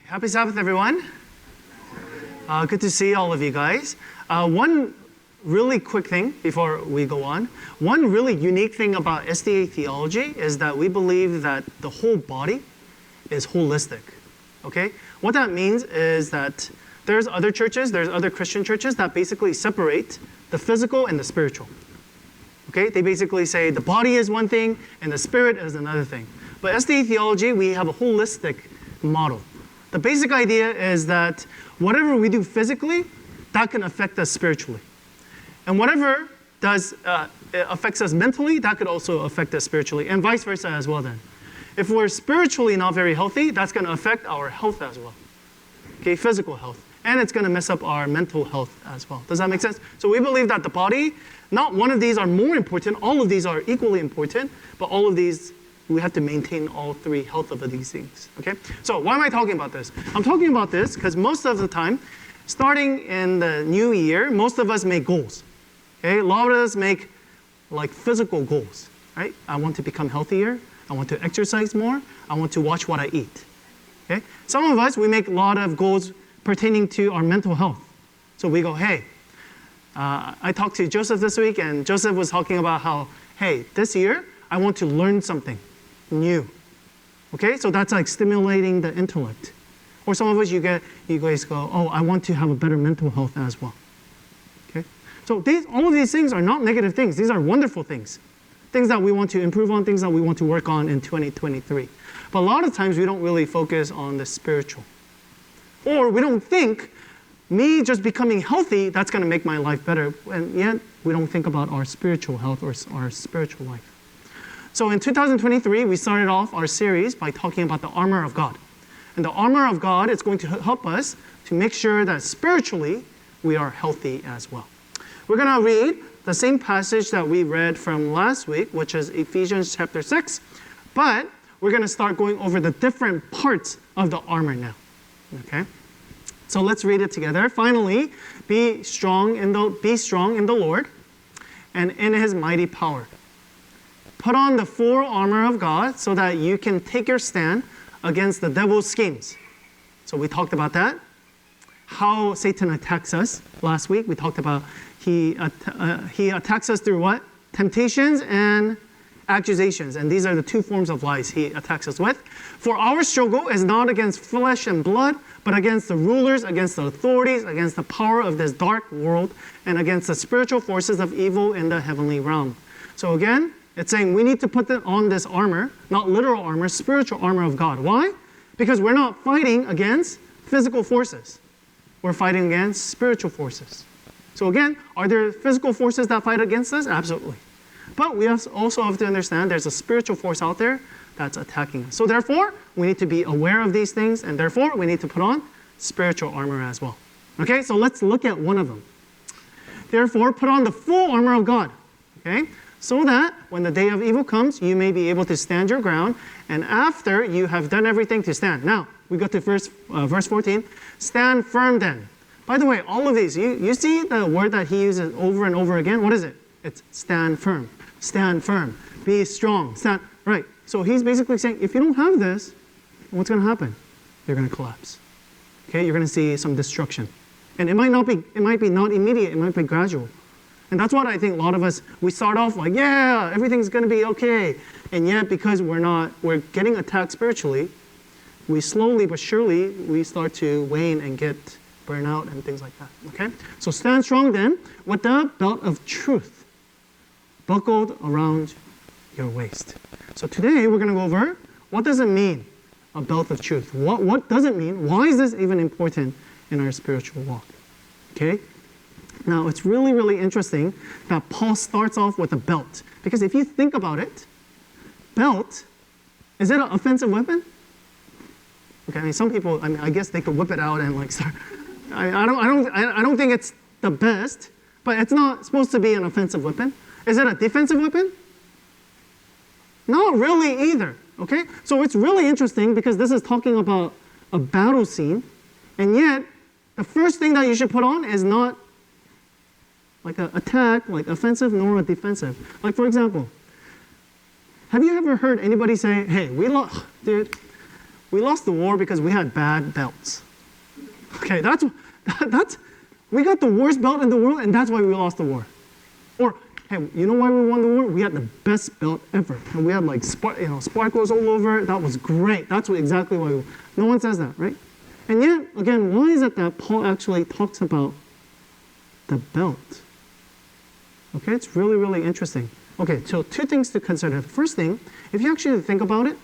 Happy Sabbath, everyone. Good to see all of you guys. One really quick thing before we go on. One really unique thing about SDA theology is that we believe that the whole body is holistic. Okay? What that means is that there's other Christian churches that basically separate the physical and the spiritual. Okay? They basically say the body is one thing and the spirit is another thing. But SDA theology, we have a holistic model. The basic idea is that whatever we do physically, that can affect us spiritually. And whatever affects us mentally, that could also affect us spiritually, and vice versa as well then. If we're spiritually not very healthy, that's going to affect our health as well. Okay, physical health. And it's going to mess up our mental health as well. Does that make sense? So we believe that the body, not one of these are more important, all of these are equally important, but all of these, we have to maintain all three health of these things, okay? So why am I talking about this? I'm talking about this because most of the time, starting in the new year, most of us make goals, okay? A lot of us make like physical goals, right? I want to become healthier. I want to exercise more. I want to watch what I eat, okay? Some of us, we make a lot of goals pertaining to our mental health. So we go, hey, I talked to Joseph this week, and Joseph was talking about how, hey, this year, I want to learn something new. Okay, so that's like stimulating the intellect. Or some of us, you guys go, oh, I want to have a better mental health as well. Okay, so all of these things are not negative things. These are wonderful things. Things that we want to improve on, things that we want to work on in 2023. But a lot of times we don't really focus on the spiritual. Or we don't think, me just becoming healthy, that's going to make my life better. And yet, we don't think about our spiritual health or our spiritual life. So in 2023, we started off our series by talking about the armor of God. And the armor of God is going to help us to make sure that spiritually we are healthy as well. We're going to read the same passage that we read from last week, which is Ephesians chapter 6. But we're going to start going over the different parts of the armor now. Okay? So let's read it together. Finally, be strong in the Lord and in his mighty power. Put on the full armor of God so that you can take your stand against the devil's schemes. So we talked about that. How Satan attacks us last week. We talked about he attacks us through what? Temptations and accusations. And these are the two forms of lies he attacks us with. For our struggle is not against flesh and blood, but against the rulers, against the authorities, against the power of this dark world, and against the spiritual forces of evil in the heavenly realm. So again, it's saying we need to put on this armor, not literal armor, spiritual armor of God. Why? Because we're not fighting against physical forces. We're fighting against spiritual forces. So again, are there physical forces that fight against us? Absolutely. But we also have to understand there's a spiritual force out there that's attacking us. So therefore, we need to be aware of these things, and therefore, we need to put on spiritual armor as well. Okay, so let's look at one of them. Therefore, put on the full armor of God. Okay? So that when the day of evil comes, you may be able to stand your ground, and after you have done everything to stand. Now, we go to verse 14. Stand firm then. By the way, all of these, you see the word that he uses over and over again? What is it? It's stand firm. Stand firm. Be strong. Stand. Right. So he's basically saying, if you don't have this, what's going to happen? You're going to collapse. Okay? You're going to see some destruction. And it might be not immediate. It might be gradual. And that's what I think a lot of us, we start off like, yeah, everything's going to be okay. And yet, because we're getting attacked spiritually, we slowly but surely, we start to wane and get burnout and things like that, okay? So stand strong then with the belt of truth buckled around your waist. So today, we're going to go over, what does it mean, a belt of truth? What does it mean? Why is this even important in our spiritual walk? Okay? Now, it's really, really interesting that Paul starts off with a belt. Because if you think about it, belt, is it an offensive weapon? Okay, I mean, some people, I guess they could whip it out and like start. I don't think it's the best, but it's not supposed to be an offensive weapon. Is it a defensive weapon? Not really either, okay? So it's really interesting because this is talking about a battle scene, and yet the first thing that you should put on is not like an attack, like offensive, nor a defensive. Like, for example, have you ever heard anybody say, hey, We lost the war because we had bad belts. Okay, we got the worst belt in the world, and that's why we lost the war. Or, hey, you know why we won the war? We had the best belt ever. And we had like sparkles all over. That was great. That's exactly why no one says that, right? And yet, again, why is it that Paul actually talks about the belt? Okay, it's really, really interesting. Okay, so two things to consider. The first thing, if you actually think about it,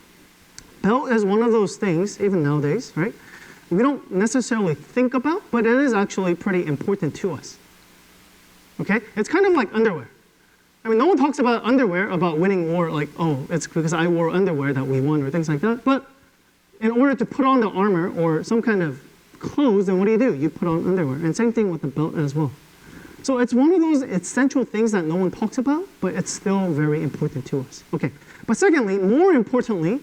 belt is one of those things, even nowadays, right? We don't necessarily think about, but it is actually pretty important to us. Okay? It's kind of like underwear. I mean, no one talks about underwear, about winning war, like, oh, it's because I wore underwear that we won, or things like that. But in order to put on the armor or some kind of clothes, then what do? You put on underwear. And same thing with the belt as well. So it's one of those essential things that no one talks about, but it's still very important to us. Okay. But secondly, more importantly,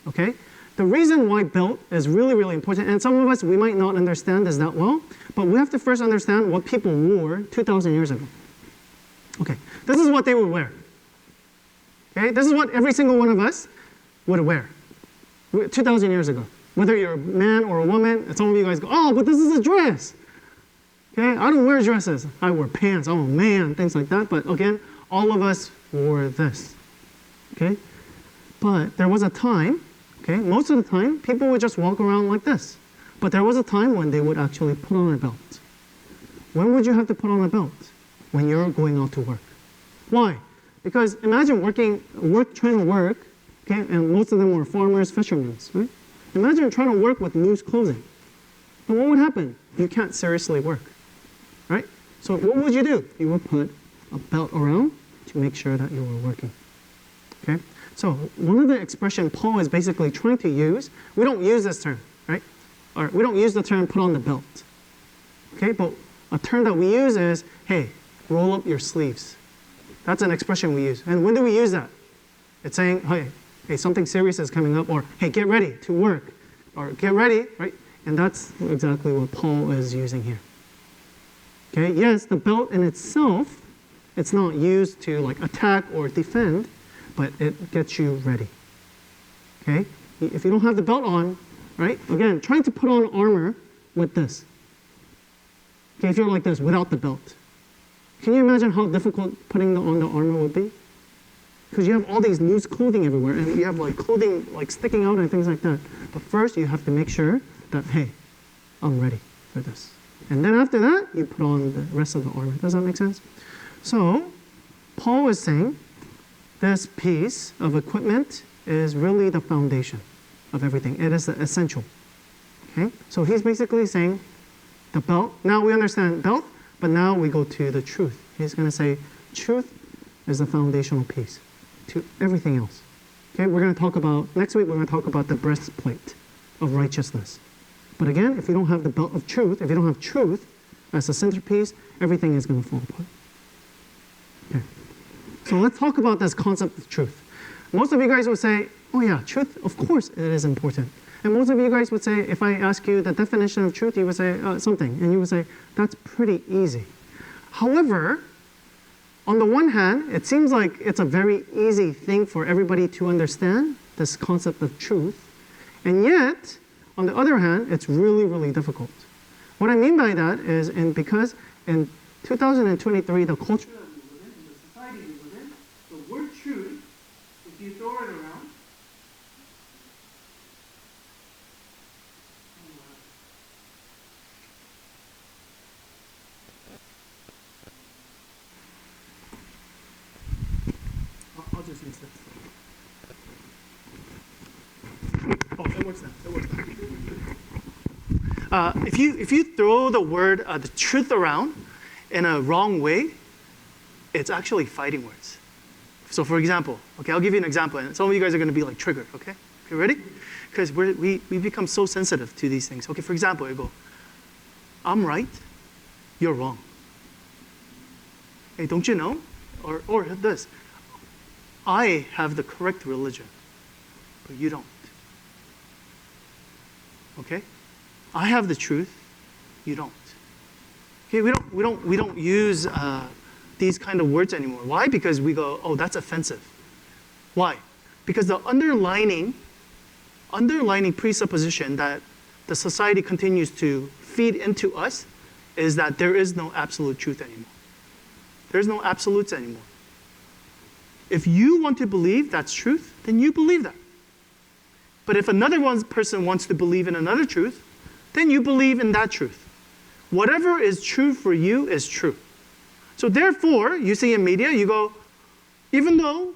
okay, the reason why belt is really, really important, and some of us, we might not understand this that well, but we have to first understand what people wore 2,000 years ago. Okay, this is what they would wear. Okay, this is what every single one of us would wear 2,000 years ago. Whether you're a man or a woman, and some of you guys go, oh, but this is a dress. Okay, I don't wear dresses. I wear pants, I'm a man, things like that. But again, all of us wore this. Okay, but there was a time, okay, most of the time, people would just walk around like this. But there was a time when they would actually put on a belt. When would you have to put on a belt? When you're going out to work. Why? Because imagine trying to work, okay, and most of them were farmers, fishermen, right? Imagine trying to work with loose clothing. And what would happen? You can't seriously work, right? So what would you do? You would put a belt around to make sure that you were working, okay? So one of the expressions Paul is basically trying to use, we don't use this term, right? Or we don't use the term put on the belt, okay? But a term that we use is, hey, roll up your sleeves. That's an expression we use. And when do we use that? It's saying, hey, something serious is coming up, or hey, get ready to work, or get ready, right? And that's exactly what Paul is using here. Okay, yes, the belt in itself, it's not used to like attack or defend, but it gets you ready. Okay, if you don't have the belt on, right? Again, trying to put on armor with this. Okay, if you're like this without the belt. Can you imagine how difficult putting on the armor would be? Because you have all these loose clothing everywhere, and you have like clothing like sticking out and things like that. But first, you have to make sure that, hey, I'm ready for this. And then after that, you put on the rest of the armor. Does that make sense? So, Paul is saying this piece of equipment is really the foundation of everything. It is the essential. Okay? So he's basically saying the belt. Now we understand belt, but now we go to the truth. He's going to say truth is the foundational piece to everything else. Okay, we're going to talk about, next week we're going to talk about the breastplate of righteousness. But again, if you don't have the belt of truth, if you don't have truth as a centerpiece, everything is going to fall apart. Okay, so let's talk about this concept of truth. Most of you guys would say, oh yeah, truth, of course it is important. And most of you guys would say, if I ask you the definition of truth, you would say something. And you would say, that's pretty easy. However, on the one hand, it seems like it's a very easy thing for everybody to understand, this concept of truth. And yet, on the other hand, it's really, really difficult. What I mean by that is because in 2023, the culture that we live in, the society we live in, the word truth, if you throw it around, I'll just use this. Oh, it works now. It works now. If you throw the word the truth around in a wrong way, it's actually fighting words. So for example, okay, I'll give you an example, and some of you guys are going to be like triggered. Okay, ready? Because we become so sensitive to these things. Okay, for example, you go, I'm right, you're wrong. Hey, don't you know? Or this. I have the correct religion, but you don't. Okay? I have the truth, you don't. Okay, we don't use these kind of words anymore. Why? Because we go, oh, that's offensive. Why? Because the underlining underlying presupposition that the society continues to feed into us is that there is no absolute truth anymore. There's no absolutes anymore. If you want to believe that's truth, then you believe that. But if another person wants to believe in another truth, then you believe in that truth. Whatever is true for you is true. So therefore, you see in media, you go, even though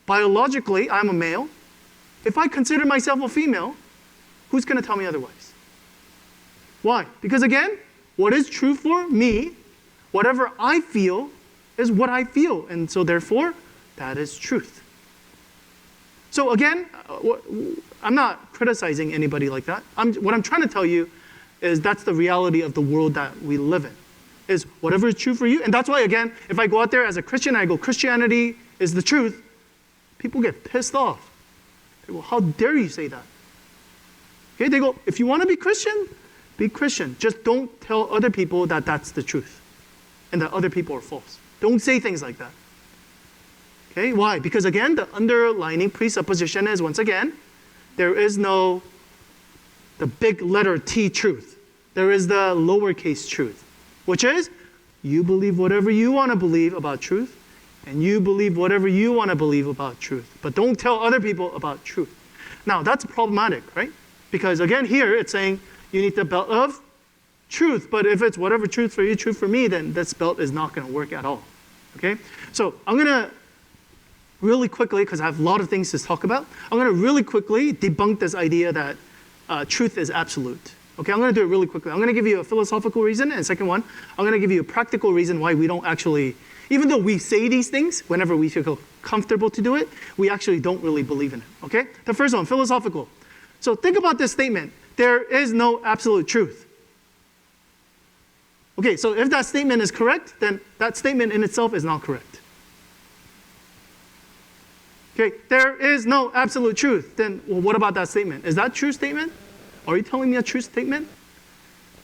biologically I'm a male, if I consider myself a female, who's going to tell me otherwise? Why? Because again, what is true for me, whatever I feel, is what I feel. And so therefore, that is truth. So again, I'm not criticizing anybody like that. What I'm trying to tell you is that's the reality of the world that we live in, is whatever is true for you. And that's why, again, if I go out there as a Christian, I go, Christianity is the truth, people get pissed off. They go, how dare you say that? Okay, they go, if you want to be Christian. Just don't tell other people that that's the truth and that other people are false. Don't say things like that. Okay, why? Because again, the underlying presupposition is, once again, there is no the big letter T truth. There is the lowercase truth, which is you believe whatever you want to believe about truth, and you believe whatever you want to believe about truth. But don't tell other people about truth. Now, that's problematic, right? Because again, here it's saying you need the belt of truth. But if it's whatever truth for you, truth for me, then this belt is not going to work at all. Okay? So I'm going to really quickly, because I have a lot of things to talk about, I'm going to really quickly debunk this idea that truth is absolute. Okay, I'm going to do it really quickly. I'm going to give you a philosophical reason, and second one, I'm going to give you a practical reason why we don't actually, even though we say these things whenever we feel comfortable to do it, we actually don't really believe in it. Okay? The first one, philosophical. So think about this statement. There is no absolute truth. Okay, so if that statement is correct, then that statement in itself is not correct. Okay, there is no absolute truth. Then, well, what about that statement? Is that a true statement? Are you telling me a true statement?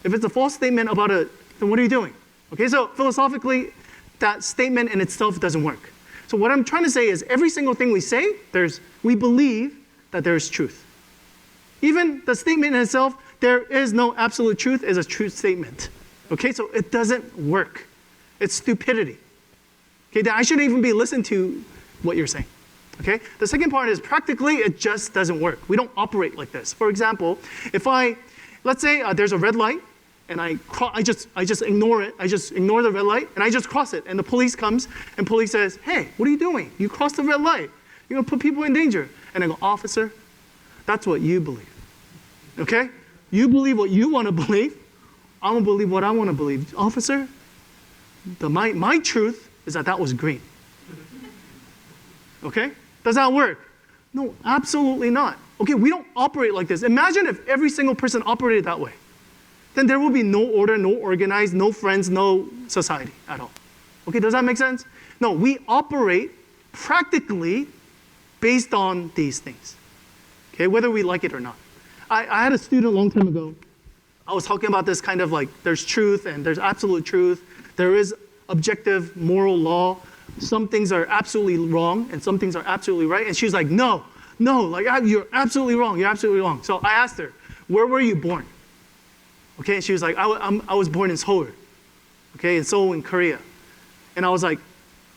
If it's a false statement about it, then what are you doing? Okay, so philosophically, that statement in itself doesn't work. So what I'm trying to say is every single thing we say, we believe that there is truth. Even the statement in itself, there is no absolute truth, is a true statement. Okay, so it doesn't work. It's stupidity. Okay, then I shouldn't even be listening to what you're saying. Okay, the second part is practically it just doesn't work. We don't operate like this. For example, if let's say there's a red light, and I just ignore it. I just ignore the red light, and I just cross it. And the police comes, and police says, "Hey, what are you doing? You crossed the red light. You're gonna put people in danger." And I go, "Officer, that's what you believe. Okay? You believe what you want to believe. I'm gonna believe what I want to believe. Officer, my truth is that was green." Okay? Does that work? No, absolutely not. Okay, we don't operate like this. Imagine if every single person operated that way. Then there will be no order, no organized, no friends, no society at all. Okay, does that make sense? No, we operate practically based on these things. Okay, whether we like it or not. I had a student a long time ago. I was talking about this kind of like there's truth and there's absolute truth. There is objective moral law. Some things are absolutely wrong and some things are absolutely right. And she was like, no, like you're absolutely wrong. You're absolutely wrong. So I asked her, where were you born? Okay, and she was like, I was born in Seoul. Okay, in Seoul in Korea. And I was like,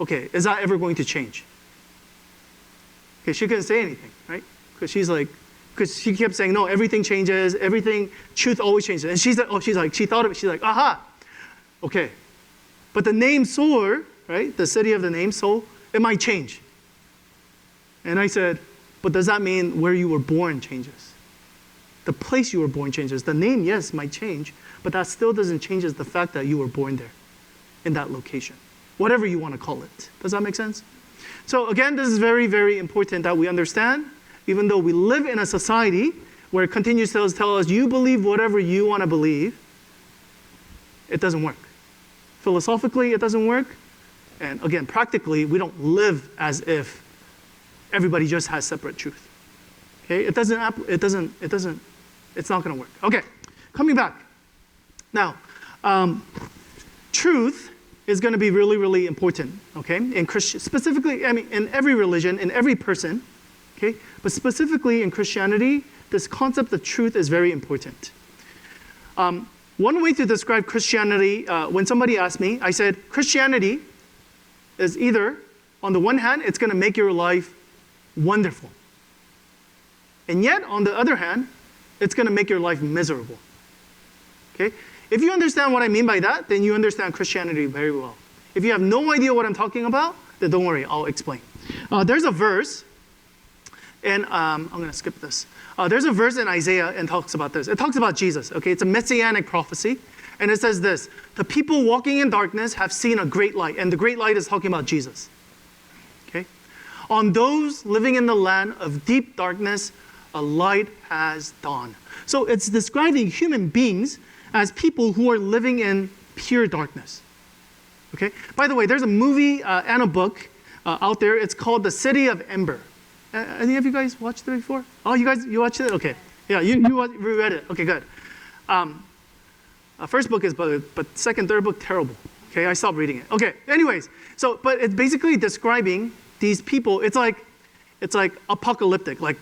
okay, is that ever going to change? Okay, she couldn't say anything, right? Because she kept saying, no, everything changes, truth always changes. And she thought of it, she's like, aha, okay. But the name Seoul, right, the city of the name Seoul, it might change. And I said, but does that mean where you were born changes? The place you were born changes. The name, yes, might change, but that still doesn't change the fact that you were born there, in that location. Whatever you want to call it. Does that make sense? So again, this is very, very important that we understand, even though we live in a society where it continues to tell us, you believe whatever you want to believe, it doesn't work. Philosophically, it doesn't work. And again, practically, we don't live as if everybody just has separate truth. Okay, it's not going to work. Okay, coming back. Now, truth is going to be really, really important. Okay, in specifically, in every religion, in every person. Okay, but specifically in Christianity, this concept of truth is very important. One way to describe Christianity, when somebody asked me, I said, Christianity is either, on the one hand, it's going to make your life wonderful. And yet, on the other hand, it's going to make your life miserable. Okay? If you understand what I mean by that, then you understand Christianity very well. If you have no idea what I'm talking about, then don't worry, I'll explain. There's a verse, and I'm going to skip this. There's a verse in Isaiah and talks about this. It talks about Jesus. Okay, it's a messianic prophecy, and it says this: the people walking in darkness have seen a great light, and the great light is talking about Jesus. Okay, on those living in the land of deep darkness, a light has dawned. So it's describing human beings as people who are living in pure darkness. Okay. By the way, there's a movie and a book out there. It's called The City of Ember. Any of you guys watched it before? Oh, you watched it? Okay. Yeah, you read it. Okay, good. First book is but second, third book, terrible. Okay, I stopped reading it. Okay, anyways. So, but it's basically describing these people. It's like apocalyptic, like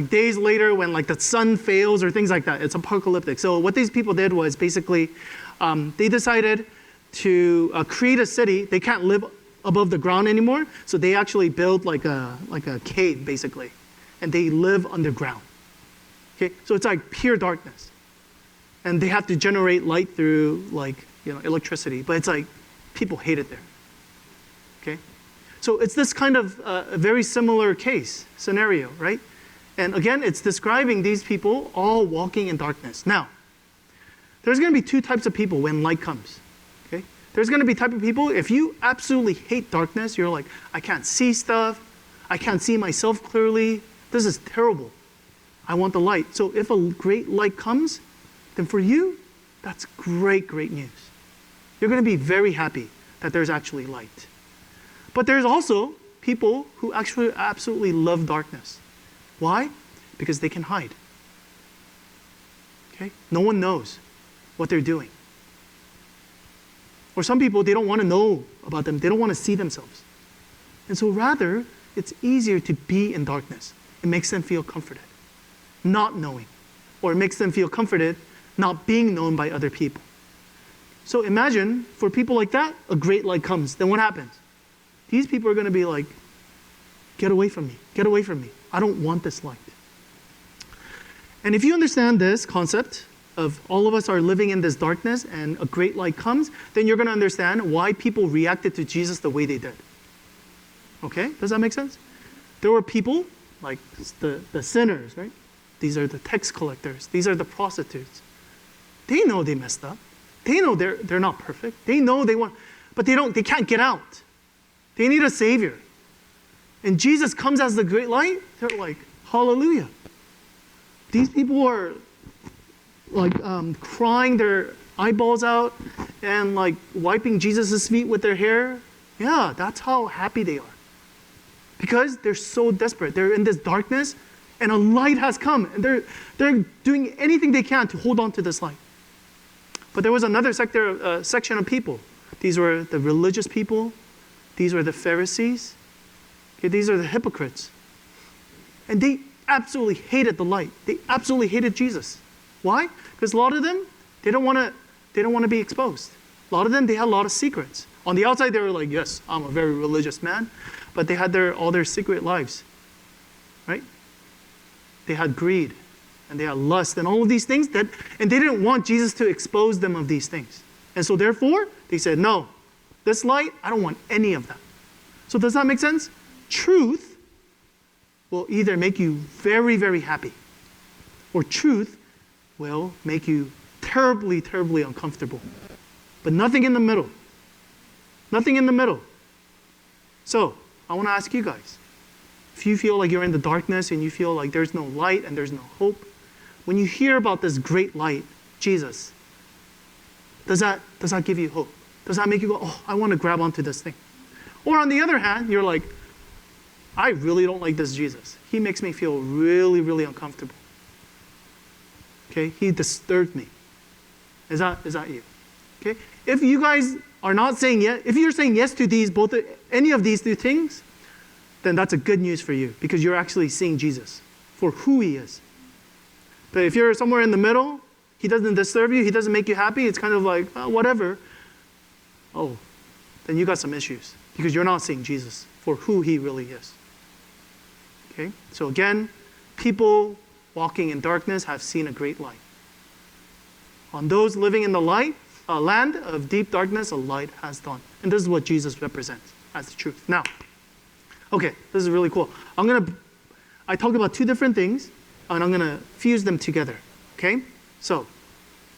days later when like the sun fails or things like that. It's apocalyptic. So what these people did was basically they decided to create a city. They can't live above the ground anymore, so they actually build like a cave basically, and they live underground. Okay, so it's like pure darkness, and they have to generate light through electricity. But it's like people hate it there. Okay, so it's this kind of a very similar scenario, right? And again, it's describing these people all walking in darkness. Now, there's going to be two types of people when light comes. Okay? There's going to be type of people, if you absolutely hate darkness, you're like, I can't see stuff. I can't see myself clearly. This is terrible. I want the light. So if a great light comes, then for you, that's great, great news. You're going to be very happy that there's actually light. But there's also people who actually absolutely love darkness. Why? Because they can hide. Okay? No one knows what they're doing. Or some people, they don't want to know about them. They don't want to see themselves. And so rather, it's easier to be in darkness. It makes them feel comforted, not knowing. Or it makes them feel comforted, not being known by other people. So imagine, for people like that, a great light comes. Then what happens? These people are going to be like, get away from me. Get away from me. I don't want this light. And if you understand this concept of all of us are living in this darkness and a great light comes, then you're going to understand why people reacted to Jesus the way they did. Okay? Does that make sense? There were people like the sinners, right? These are the tax collectors. These are the prostitutes. They know they messed up. They know they're not perfect. They know they want, but they can't get out. They need a savior. And Jesus comes as the great light. They're like, hallelujah. These people are like crying their eyeballs out and like wiping Jesus' feet with their hair. Yeah, that's how happy they are. Because they're so desperate. They're in this darkness and a light has come. And they're doing anything they can to hold on to this light. But there was another section of people. These were the religious people. These were the Pharisees. Okay, these are the hypocrites. And they absolutely hated the light. They absolutely hated Jesus. Why? Because a lot of them, they don't want to be exposed. A lot of them, they had a lot of secrets. On the outside, they were like, yes, I'm a very religious man. But they had all their secret lives. Right? They had greed. And they had lust and all of these things. And they didn't want Jesus to expose them of these things. And so therefore, they said, no, this light, I don't want any of that. So does that make sense? Truth will either make you very, very happy, or truth will make you terribly, terribly uncomfortable. But nothing in the middle. Nothing in the middle. So I want to ask you guys, if you feel like you're in the darkness and you feel like there's no light and there's no hope, when you hear about this great light, Jesus, does that give you hope? Does that make you go, oh, I want to grab onto this thing? Or on the other hand, you're like, I really don't like this Jesus. He makes me feel really, really uncomfortable. Okay, he disturbs me. Is that you? Okay, if you guys are not saying yes, if you're saying yes to any of these two things, then that's a good news for you because you're actually seeing Jesus for who he is. But if you're somewhere in the middle, he doesn't disturb you, he doesn't make you happy, it's kind of like, whatever. Oh, then you got some issues because you're not seeing Jesus for who he really is. Okay? So again, people walking in darkness have seen a great light. On those living in the light, a land of deep darkness, a light has dawned. And this is what Jesus represents as the truth. Now, okay, this is really cool. I talked about two different things, and I'm going to fuse them together. Okay? So,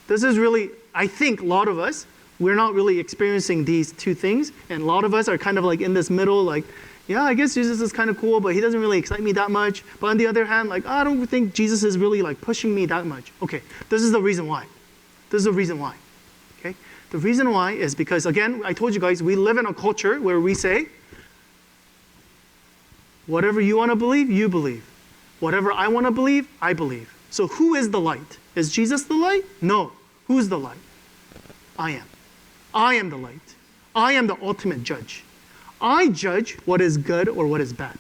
this is really, I think a lot of us, we're not really experiencing these two things, and a lot of us are kind of like in this middle, like, yeah, I guess Jesus is kind of cool, but he doesn't really excite me that much. But on the other hand, like, I don't think Jesus is really like pushing me that much. Okay, this is the reason why. This is the reason why. Okay? The reason why is because, again, I told you guys, we live in a culture where we say, whatever you want to believe, you believe. Whatever I want to believe, I believe. So who is the light? Is Jesus the light? No. Who's the light? I am. I am the light. I am the ultimate judge. I judge what is good or what is bad.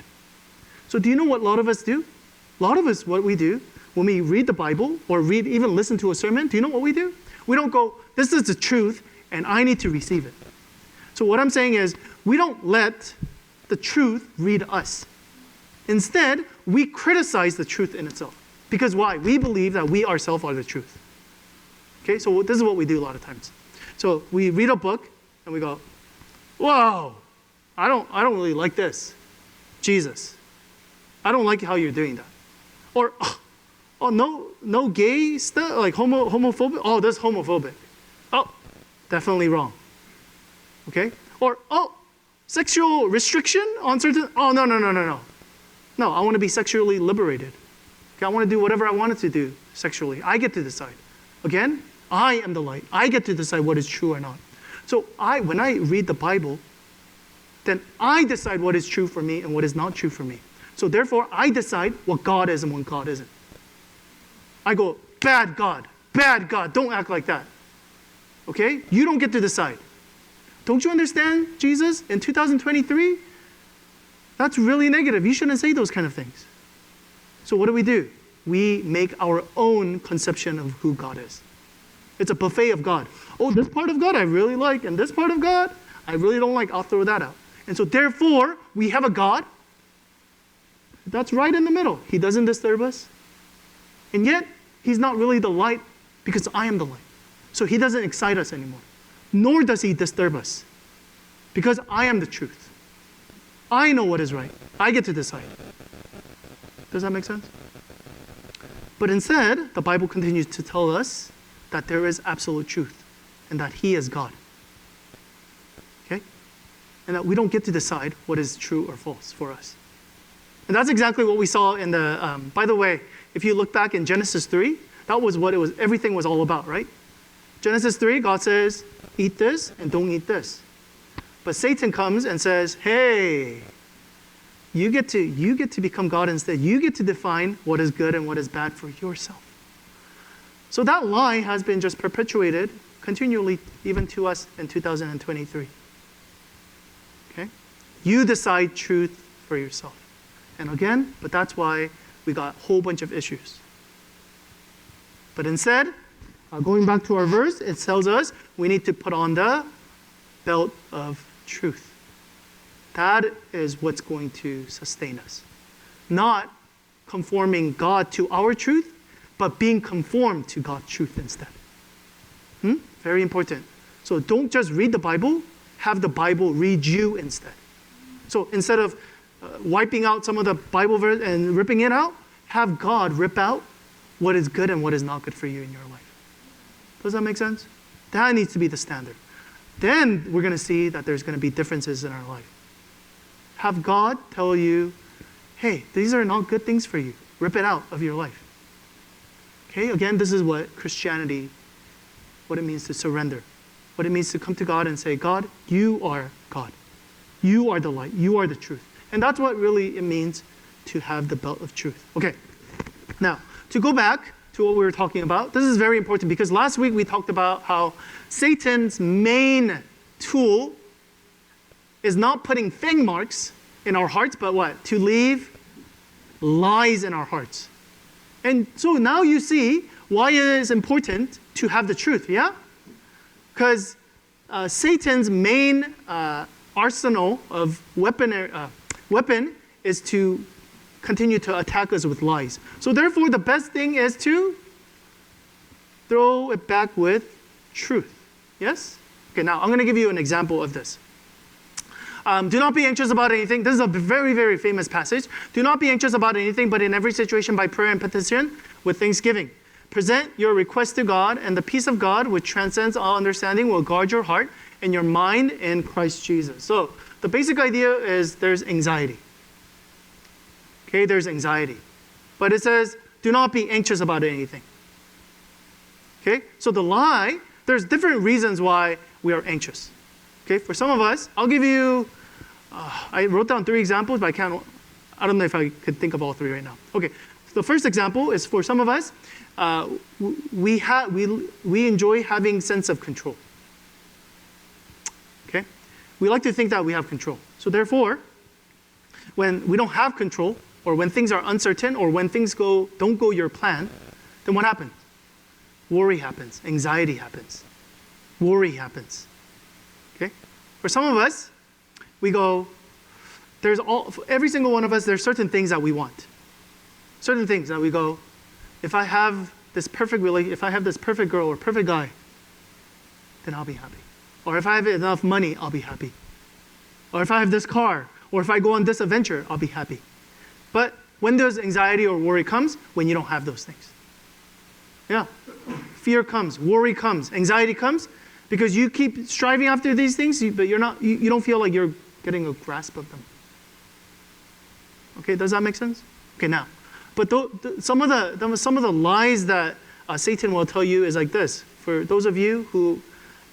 So do you know what a lot of us do? A lot of us, what we do, when we read the Bible or even listen to a sermon, do you know what we do? We don't go, this is the truth and I need to receive it. So what I'm saying is, we don't let the truth read us. Instead, we criticize the truth in itself. Because why? We believe that we ourselves are the truth. Okay, so this is what we do a lot of times. So we read a book and we go, whoa, I don't really like this. Jesus, I don't like how you're doing that. Or, no gay stuff, like homophobic. Oh, that's homophobic. Oh, definitely wrong. Okay? Or, sexual restriction on certain, no. No, I want to be sexually liberated. Okay, I want to do whatever I wanted to do sexually. I get to decide. Again, I am the light. I get to decide what is true or not. So when I read the Bible, then I decide what is true for me and what is not true for me. So therefore, I decide what God is and what God isn't. I go, bad God, don't act like that. Okay? You don't get to decide. Don't you understand, Jesus, in 2023? That's really negative. You shouldn't say those kind of things. So what do? We make our own conception of who God is. It's a buffet of God. Oh, this part of God I really like, and this part of God I really don't like. I'll throw that out. And so therefore, we have a God that's right in the middle. He doesn't disturb us. And yet, he's not really the light because I am the light. So he doesn't excite us anymore. Nor does he disturb us because I am the truth. I know what is right. I get to decide. Does that make sense? But instead, the Bible continues to tell us that there is absolute truth and that he is God. Okay? And that we don't get to decide what is true or false for us. And that's exactly what we saw in the, by the way, if you look back in Genesis 3, that was what everything was all about, right? Genesis 3, God says, eat this and don't eat this. But Satan comes and says, hey, you get to become God instead. You get to define what is good and what is bad for yourself. So that lie has been just perpetuated continually even to us in 2023. Okay? You decide truth for yourself. And again, but that's why we got a whole bunch of issues. But instead, going back to our verse, it tells us we need to put on the belt of truth. That is what's going to sustain us. Not conforming God to our truth, but being conformed to God's truth instead. Very important. So don't just read the Bible, have the Bible read you instead. So instead of wiping out some of the Bible verse and ripping it out, have God rip out what is good and what is not good for you in your life. Does that make sense? That needs to be the standard. Then we're going to see that there's going to be differences in our life. Have God tell you, hey, these are not good things for you. Rip it out of your life. Okay, again, this is what Christianity, what it means to surrender. What it means to come to God and say, God, you are God. You are the light. You are the truth. And that's what really it means to have the belt of truth. Okay, now, to go back to what we were talking about, this is very important because last week we talked about how Satan's main tool is not putting fang marks in our hearts, but what? To leave lies in our hearts. And so now you see why it is important to have the truth, yeah? Because Satan's main arsenal of weapon is to continue to attack us with lies. So therefore, the best thing is to throw it back with truth. Yes? Okay, now I'm going to give you an example of this. Do not be anxious about anything. This is a very, very famous passage. Do not be anxious about anything, but in every situation by prayer and petition with thanksgiving. Present your request to God, and the peace of God, which transcends all understanding, will guard your heart and your mind in Christ Jesus. So the basic idea is there's anxiety. Okay, there's anxiety. But it says, do not be anxious about anything. Okay, so the lie, there's different reasons why we are anxious. Okay, for some of us, I'll give you, I wrote down 3 examples, but I don't know if I could think of all 3 right now. Okay, so the first example is for some of us, we enjoy having sense of control. Okay, we like to think that we have control. So therefore, when we don't have control, or when things are uncertain, or when things don't go your plan, then what happens? Worry happens, anxiety happens, worry happens. Okay? For some of us, we go, every single one of us, there's certain things that we want. Certain things that we go, if I have this perfect girl or perfect guy, then I'll be happy. Or if I have enough money, I'll be happy. Or if I have this car, or if I go on this adventure, I'll be happy. But when does anxiety or worry comes? When you don't have those things. Yeah. Fear comes, worry comes, anxiety comes, because you keep striving after these things, but you don't feel like you're getting a grasp of them. Okay, does that make sense? Okay, now, but some of the lies that Satan will tell you is like this. For those of you who,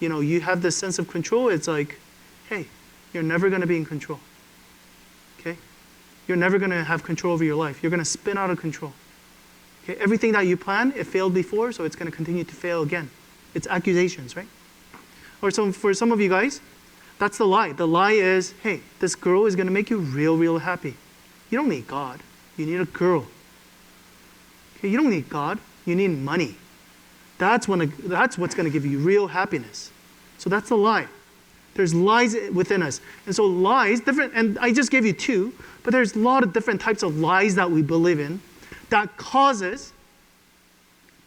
you have this sense of control, it's like, hey, you're never going to be in control. Okay, you're never going to have control over your life. You're going to spin out of control. Okay, everything that you plan, it failed before, so it's going to continue to fail again. It's accusations, right? Or for some of you guys, that's the lie. The lie is, hey, this girl is going to make you real, real happy. You don't need God. You need a girl. Okay, you don't need God. You need money. That's what's going to give you real happiness. So that's the lie. There's lies within us. And so lies, different, and I just gave you 2, but there's a lot of different types of lies that we believe in that causes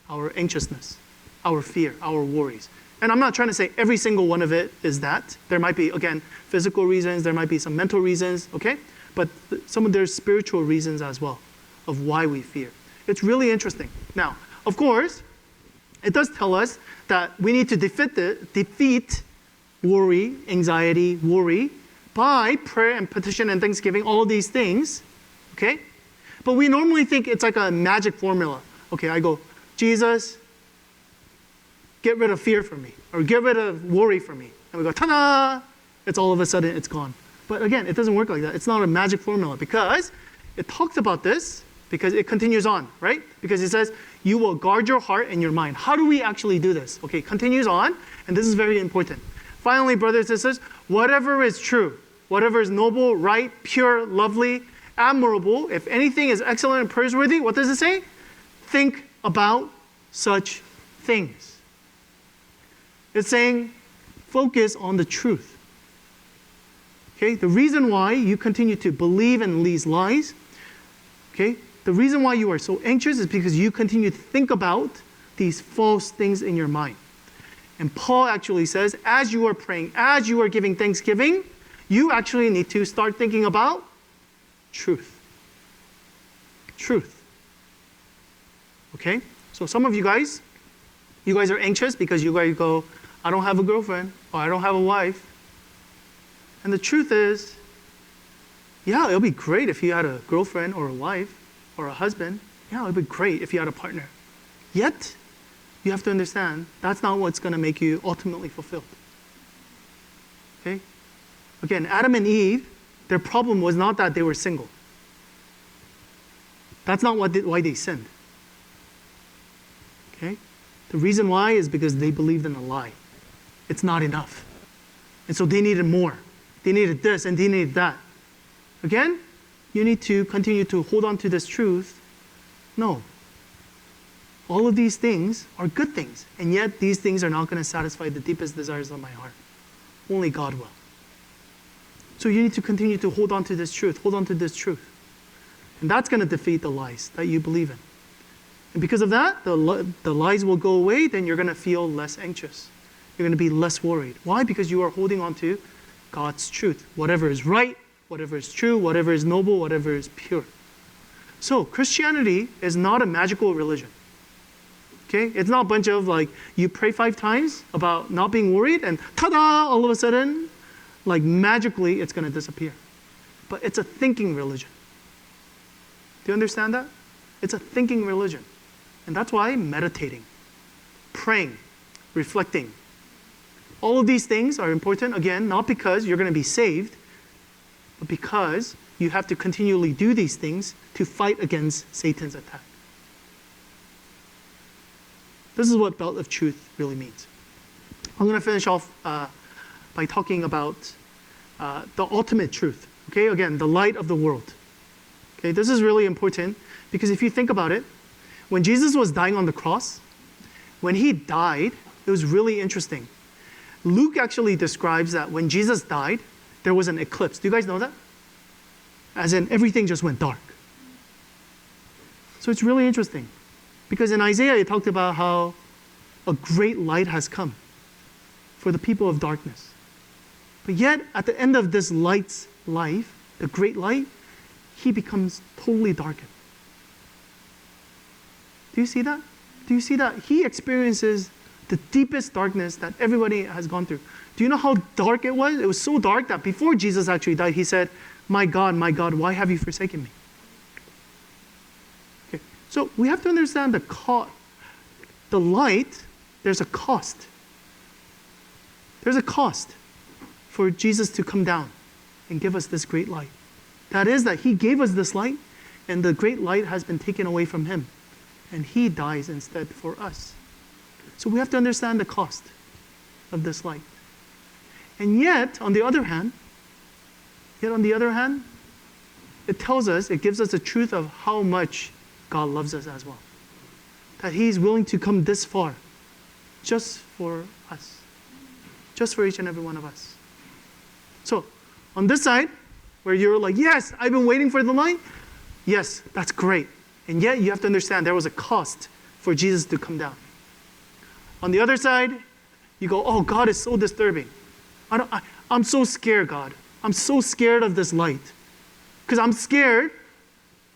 our anxiousness, our fear, our worries. And I'm not trying to say every single one of it is that. There might be, again, physical reasons, there might be some mental reasons, okay? But there's spiritual reasons as well of why we fear. It's really interesting. Now, of course, it does tell us that we need to defeat worry, anxiety, worry, by prayer and petition and thanksgiving, all of these things, okay? But we normally think it's like a magic formula. Okay, I go, Jesus, get rid of fear from me, or get rid of worry from me. And we go, ta-da! It's all of a sudden, it's gone. But again, it doesn't work like that. It's not a magic formula because it talks about this, because it continues on, right? Because it says, you will guard your heart and your mind. How do we actually do this? Okay, it continues on, and this is very important. Finally, brothers and sisters, whatever is true, whatever is noble, right, pure, lovely, admirable, if anything is excellent and praiseworthy, what does it say? Think about such things. It's saying, focus on the truth. Okay, the reason why you continue to believe in these lies, okay, the reason why you are so anxious is because you continue to think about these false things in your mind. And Paul actually says, as you are praying, as you are giving thanksgiving, you actually need to start thinking about truth. Truth. Okay? So some of you guys are anxious because you guys go, I don't have a girlfriend, or I don't have a wife. And the truth is, yeah, it'll be great if you had a girlfriend or a wife or a husband. Yeah, it'll be great if you had a partner. Yet, you have to understand, that's not what's going to make you ultimately fulfilled. Okay? Again, Adam and Eve, their problem was not that they were single. That's not why they sinned. Okay? The reason why is because they believed in a lie. It's not enough. And so they needed more. They needed this and they needed that. Again, you need to continue to hold on to this truth. No, All of these things are good things, and yet these things are not going to satisfy the deepest desires of my heart. Only God will. So you need to continue to hold on to this truth, hold on to this truth. And that's going to defeat the lies that you believe in. And because of that, the lies will go away, then you're going to feel less anxious. You're going to be less worried. Why? Because you are holding on to God's truth. Whatever is right, whatever is true, whatever is noble, whatever is pure. So Christianity is not a magical religion. Okay? It's not a bunch of like, you pray 5 times about not being worried and ta-da, all of a sudden, like magically it's going to disappear. But it's a thinking religion. Do you understand that? It's a thinking religion. And that's why meditating, praying, reflecting, all of these things are important, again, not because you're going to be saved, but because you have to continually do these things to fight against Satan's attack. This is what belt of truth really means. I'm going to finish off by talking about the ultimate truth. Okay, again, the light of the world. Okay, this is really important because if you think about it, when Jesus was dying on the cross, when he died, it was really interesting. Luke actually describes that when Jesus died, there was an eclipse. Do you guys know that? As in, everything just went dark. So it's really interesting. Because in Isaiah, it talked about how a great light has come for the people of darkness. But yet, at the end of this light's life, the great light, he becomes totally darkened. Do you see that? Do you see that? He experiences the deepest darkness that everybody has gone through. Do you know how dark it was? It was so dark that before Jesus actually died, he said, my God, why have you forsaken me? Okay, so we have to understand the light, there's a cost. There's a cost for Jesus to come down and give us this great light. That is that he gave us this light, and the great light has been taken away from him, and he dies instead for us. So we have to understand the cost of this light. And yet, on the other hand, it tells us, it gives us the truth of how much God loves us as well. That he's willing to come this far just for us. Just for each and every one of us. So, on this side, where you're like, yes, I've been waiting for the light. Yes, that's great. And yet, you have to understand there was a cost for Jesus to come down. On the other side, you go, oh, God is so disturbing. I'm so scared, God. I'm so scared of this light. Because I'm scared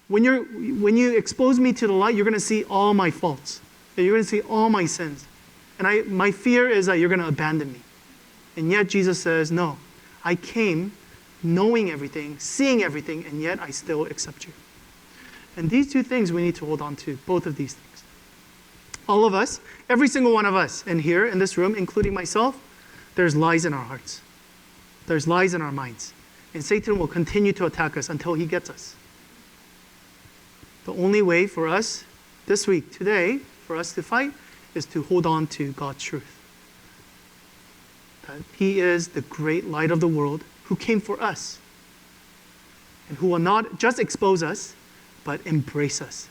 when you expose me to the light, you're going to see all my faults. And you're going to see all my sins. And my fear is that you're going to abandon me. And yet Jesus says, no, I came knowing everything, seeing everything, and yet I still accept you. And these two things we need to hold on to, both of these things. All of us, every single one of us in here, in this room, including myself, there's lies in our hearts. There's lies in our minds. And Satan will continue to attack us until he gets us. The only way for us this week, today, for us to fight is to hold on to God's truth. That he is the great light of the world who came for us and who will not just expose us, but embrace us